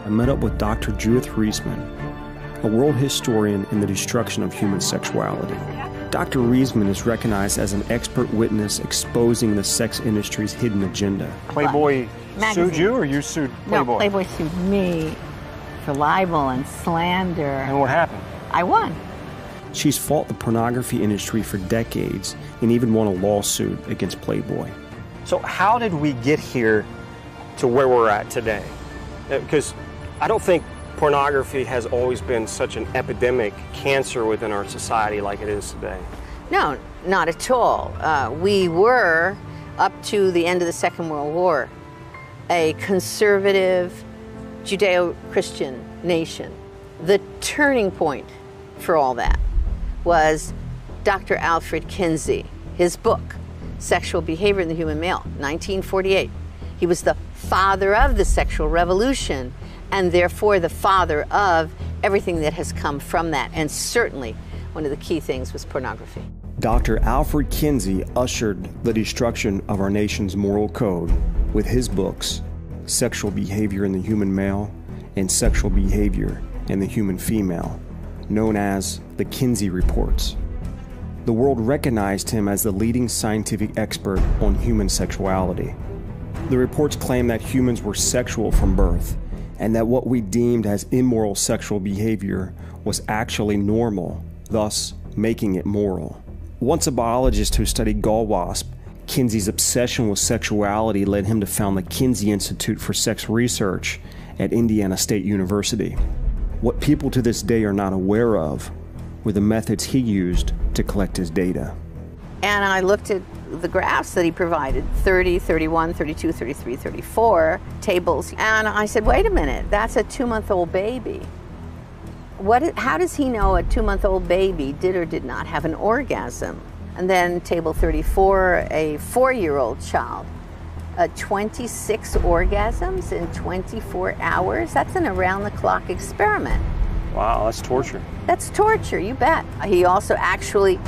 I met up with Dr. Judith Reisman, a world historian in the destruction of human sexuality. Dr. Reisman is recognized as an expert witness exposing the sex industry's hidden agenda. Playboy sued you, or you sued Playboy? No, Playboy sued me for libel and slander. And what happened? I won. She's fought the pornography industry for decades and even won a lawsuit against Playboy. So how did we get here to where we're at today? Because I don't think pornography has always been such an epidemic cancer within our society like it is today. No, not at all. We were, up to the end of the Second World War, a conservative Judeo-Christian nation. The turning point for all that was Dr. Alfred Kinsey, his book, Sexual Behavior in the Human Male, 1948. He was the father of the sexual revolution, and therefore the father of everything that has come from that. And certainly one of the key things was pornography. Dr. Alfred Kinsey ushered the destruction of our nation's moral code with his books, Sexual Behavior in the Human Male and Sexual Behavior in the Human Female, known as the Kinsey Reports. The world recognized him as the leading scientific expert on human sexuality. The reports claimed that humans were sexual from birth, and that what we deemed as immoral sexual behavior was actually normal, thus making it moral. Once a biologist who studied gall wasp, Kinsey's obsession with sexuality led him to found the Kinsey Institute for Sex Research at Indiana State University. What people to this day are not aware of were the methods he used to collect his data. And I looked at the graphs that he provided, 30, 31, 32, 33, 34 tables. And I said, wait a minute, that's a 2-month-old baby. How does he know a 2-month-old baby did or did not have an orgasm? And then table 34, a 4-year-old child, 26 orgasms in 24 hours? That's an around-the-clock experiment. Wow, that's torture. That's torture, you bet. He also actually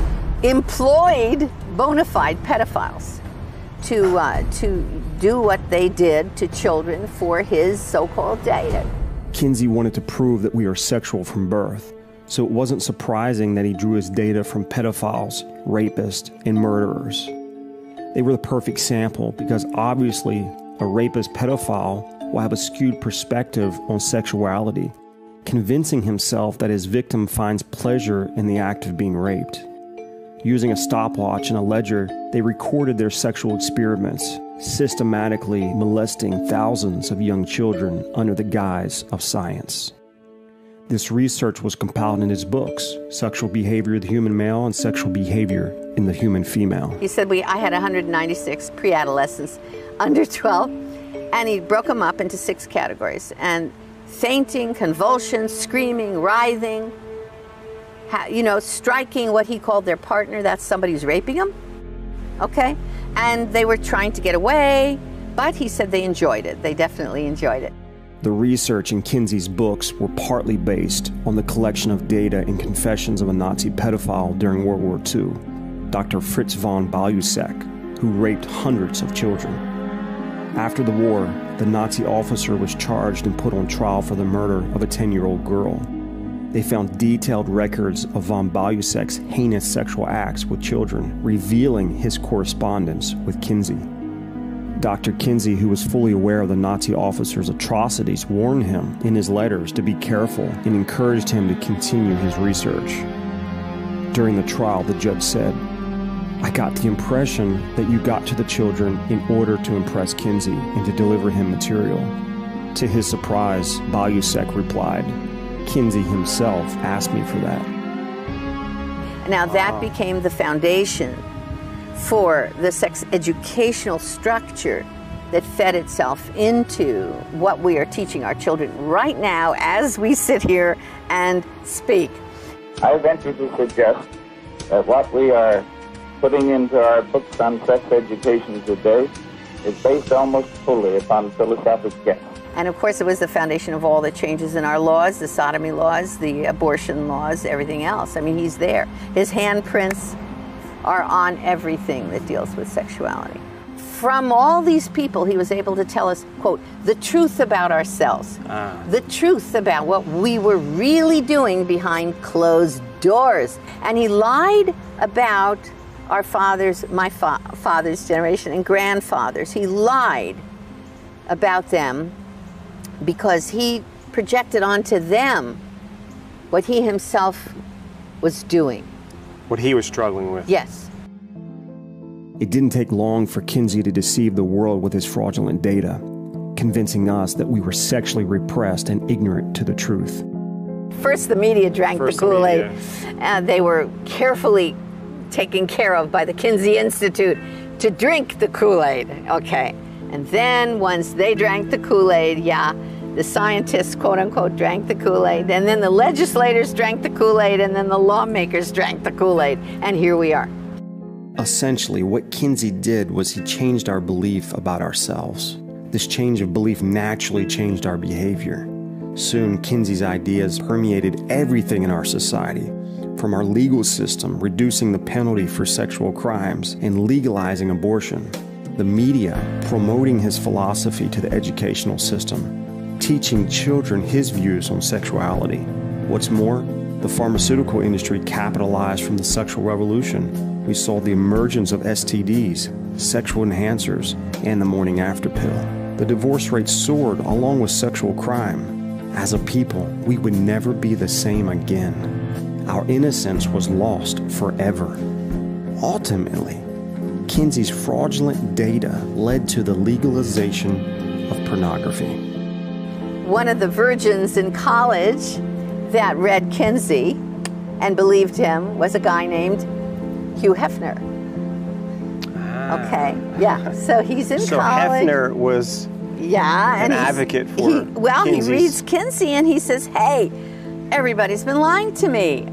employed bona fide pedophiles to do what they did to children for his so-called data. Kinsey wanted to prove that we are sexual from birth, so it wasn't surprising that he drew his data from pedophiles, rapists, and murderers. They were the perfect sample because obviously a rapist pedophile will have a skewed perspective on sexuality, convincing himself that his victim finds pleasure in the act of being raped. Using a stopwatch and a ledger, they recorded their sexual experiments, systematically molesting thousands of young children under the guise of science. This research was compiled in his books, Sexual Behavior of the Human Male and Sexual Behavior in the Human Female. He said I had 196 pre-adolescents under 12, and he broke them up into 6 categories. And fainting, convulsions, screaming, writhing, striking what he called their partner, that's somebody who's raping them, okay? And they were trying to get away, but he said they enjoyed it. They definitely enjoyed it. The research in Kinsey's books were partly based on the collection of data and confessions of a Nazi pedophile during World War II, Dr. Fritz von Balusek, who raped hundreds of children. After the war, the Nazi officer was charged and put on trial for the murder of a 10-year-old girl. They found detailed records of von Balusek's heinous sexual acts with children, revealing his correspondence with Kinsey. Dr. Kinsey, who was fully aware of the Nazi officer's atrocities, warned him in his letters to be careful and encouraged him to continue his research. During the trial, the judge said, "I got the impression that you got to the children in order to impress Kinsey and to deliver him material." To his surprise, Balusek replied, "Kinsey himself asked me for that." Now that became the foundation for the sex educational structure that fed itself into what we are teaching our children right now as we sit here and speak. I venture to suggest that what we are putting into our books on sex education today is based almost fully upon philosophic guess. And of course it was the foundation of all the changes in our laws, the sodomy laws, the abortion laws, everything else. I mean, he's there. His handprints are on everything that deals with sexuality. from all these people, he was able to tell us, quote, the truth about ourselves, the truth about what we were really doing behind closed doors. And he lied about our fathers, my father's generation and grandfathers. He lied about them because he projected onto them what he himself was doing. What he was struggling with. Yes. It didn't take long for Kinsey to deceive the world with his fraudulent data, convincing us that we were sexually repressed and ignorant to the truth. First, the media drank the Kool-Aid, and they were carefully taken care of by the Kinsey Institute to drink the Kool-Aid, okay? And then once they drank the Kool-Aid, the scientists, quote unquote, drank the Kool-Aid, and then the legislators drank the Kool-Aid, and then the lawmakers drank the Kool-Aid, and here we are. Essentially, what Kinsey did was he changed our belief about ourselves. This change of belief naturally changed our behavior. Soon, Kinsey's ideas permeated everything in our society, from our legal system, reducing the penalty for sexual crimes and legalizing abortion, the media promoting his philosophy to the educational system, teaching children his views on sexuality. What's more, the pharmaceutical industry capitalized from the sexual revolution. We saw the emergence of STDs, sexual enhancers, and the morning after pill. The divorce rate soared along with sexual crime. As a people, we would never be the same again. Our innocence was lost forever. Ultimately, Kinsey's fraudulent data led to the legalization of pornography. One of the virgins in college that read Kinsey and believed him was a guy named Hugh Hefner. Okay, so he's in college. So Hefner was an advocate for Kinsey's. He reads Kinsey and he says, hey, everybody's been lying to me.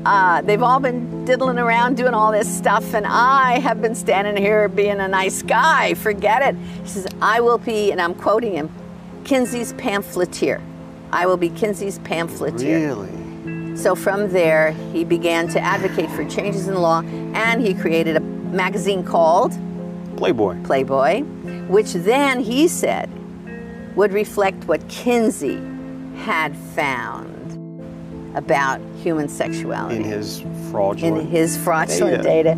They've all been diddling around doing all this stuff, and I have been standing here being a nice guy. Forget it. He says, I will be, and I'm quoting him, Kinsey's pamphleteer. I will be Kinsey's pamphleteer. Really? So from there, he began to advocate for changes in the law, and he created a magazine called Playboy, which then he said would reflect what Kinsey had found about human sexuality. In his fraudulent data.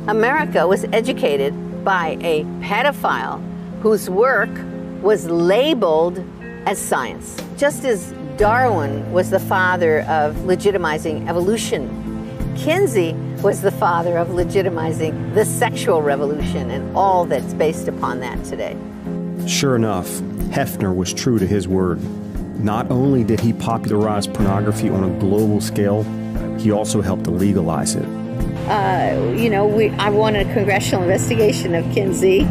America was educated by a pedophile whose work was labeled as science. Just as Darwin was the father of legitimizing evolution, Kinsey was the father of legitimizing the sexual revolution and all that's based upon that today. Sure enough, Hefner was true to his word. Not only did he popularize pornography on a global scale, he also helped to legalize it. I want a congressional investigation of Kinsey.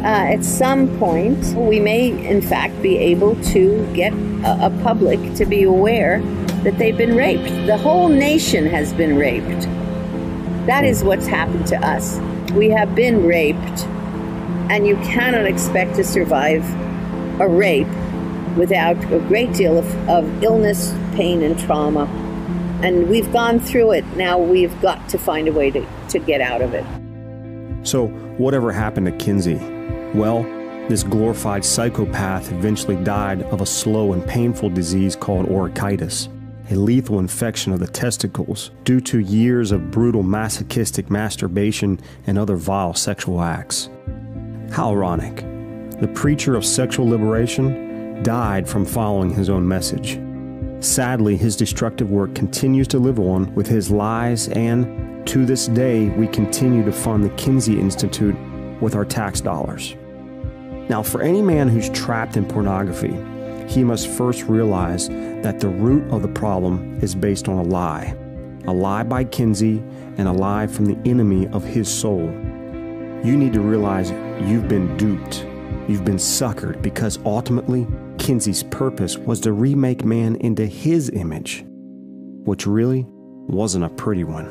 At some point, we may, in fact, be able to get a public to be aware that they've been raped. The whole nation has been raped. That is what's happened to us. We have been raped, and you cannot expect to survive a rape without a great deal of illness, pain, and trauma. And we've gone through it. Now we've got to find a way to get out of it. So whatever happened to Kinsey? Well, this glorified psychopath eventually died of a slow and painful disease called orchitis, a lethal infection of the testicles due to years of brutal masochistic masturbation and other vile sexual acts. How ironic. The preacher of sexual liberation died from following his own message. Sadly, his destructive work continues to live on with his lies, and to this day, we continue to fund the Kinsey Institute with our tax dollars. Now, for any man who's trapped in pornography, he must first realize that the root of the problem is based on a lie by Kinsey and a lie from the enemy of his soul. You need to realize you've been duped. You've been suckered, because ultimately, Kinsey's purpose was to remake man into his image, which really wasn't a pretty one.